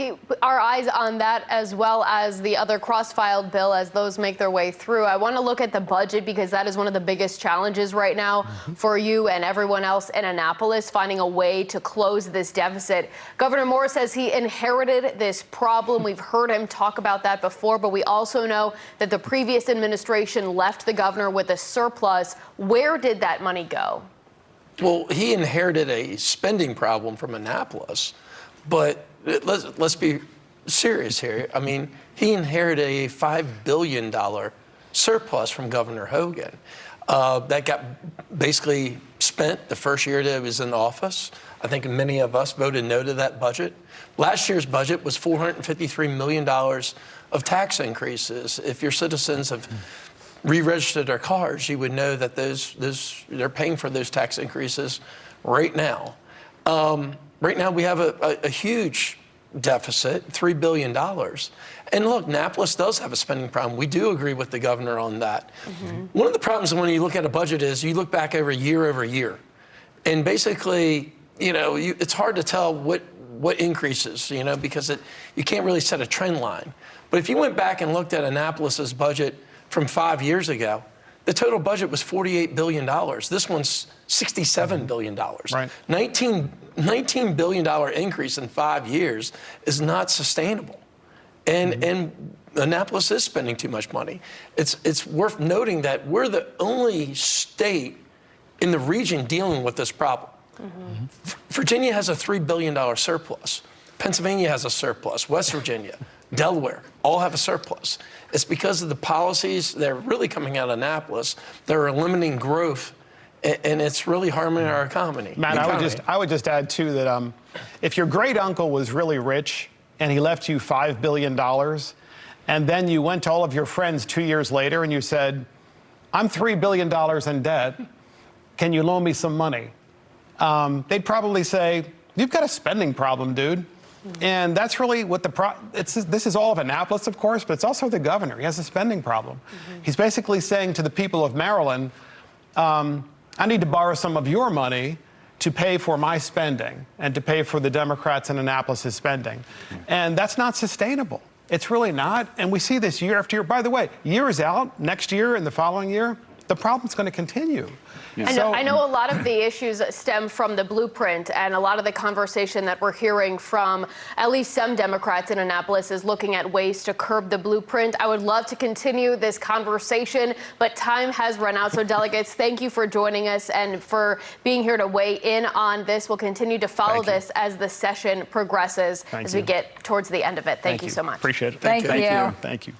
Keep our eyes on that, as well as the other cross-filed bill as those make their way through. I want to look at the budget because that is one of the biggest challenges right now for you and everyone else in Annapolis, finding a way to close this deficit. Governor Moore says he inherited this problem. We've heard him talk about that before, but we also know that the previous administration left the governor with a surplus. Where did that money go? Well, he inherited a spending problem from Annapolis, but let's be serious here. I mean, he inherited a $5 billion surplus from Governor Hogan that got basically spent the first year that he was in office. I think many of us voted no to that budget. Last year's budget was $453 million of tax increases. If your citizens have re-registered their cars, you would know that they're paying for those tax increases right now. Right now, we have a huge deficit, $3 billion. And look, Annapolis does have a spending problem. We do agree with the governor on that. One of the problems when you look at a budget is you look back over year. And basically, it's hard to tell what increases, because you can't really set a trend line. But if you went back and looked at Annapolis's budget from 5 years ago, the total budget was $48 billion. This one's $67 billion. Right. $19 billion increase in 5 years is not sustainable. And Annapolis is spending too much money. It's worth noting that we're the only state in the region dealing with this problem. Virginia has a $3 billion surplus. Pennsylvania has a surplus. West Virginia, Delaware, all have a surplus. It's because of the policies that are really coming out of Annapolis that are limiting growth, and it's really harming our economy. Matt, I would just add, too, that if your great uncle was really rich and he left you $5 billion, and then you went to all of your friends 2 years later and you said, I'm $3 billion in debt, can you loan me some money? They'd probably say, you've got a spending problem, dude. And that's really what this is all of Annapolis, of course, but it's also the governor. He has a spending problem. He's basically saying to the people of Maryland, I need to borrow some of your money to pay for my spending and to pay for the Democrats in Annapolis' spending. And that's not sustainable. It's really not. And we see this year after year. By the way, years out, next year and the following year, the problem's going to continue. I know a lot of the issues stem from the blueprint, and a lot of the conversation that we're hearing from at least some Democrats in Annapolis is looking at ways to curb the blueprint. I would love to continue this conversation, but time has run out. So delegates, thank you for joining us and for being here to weigh in on this. We'll continue to follow this as the session progresses as we get towards the end of it. Thank you so much. Appreciate it. Thank you. Thank you.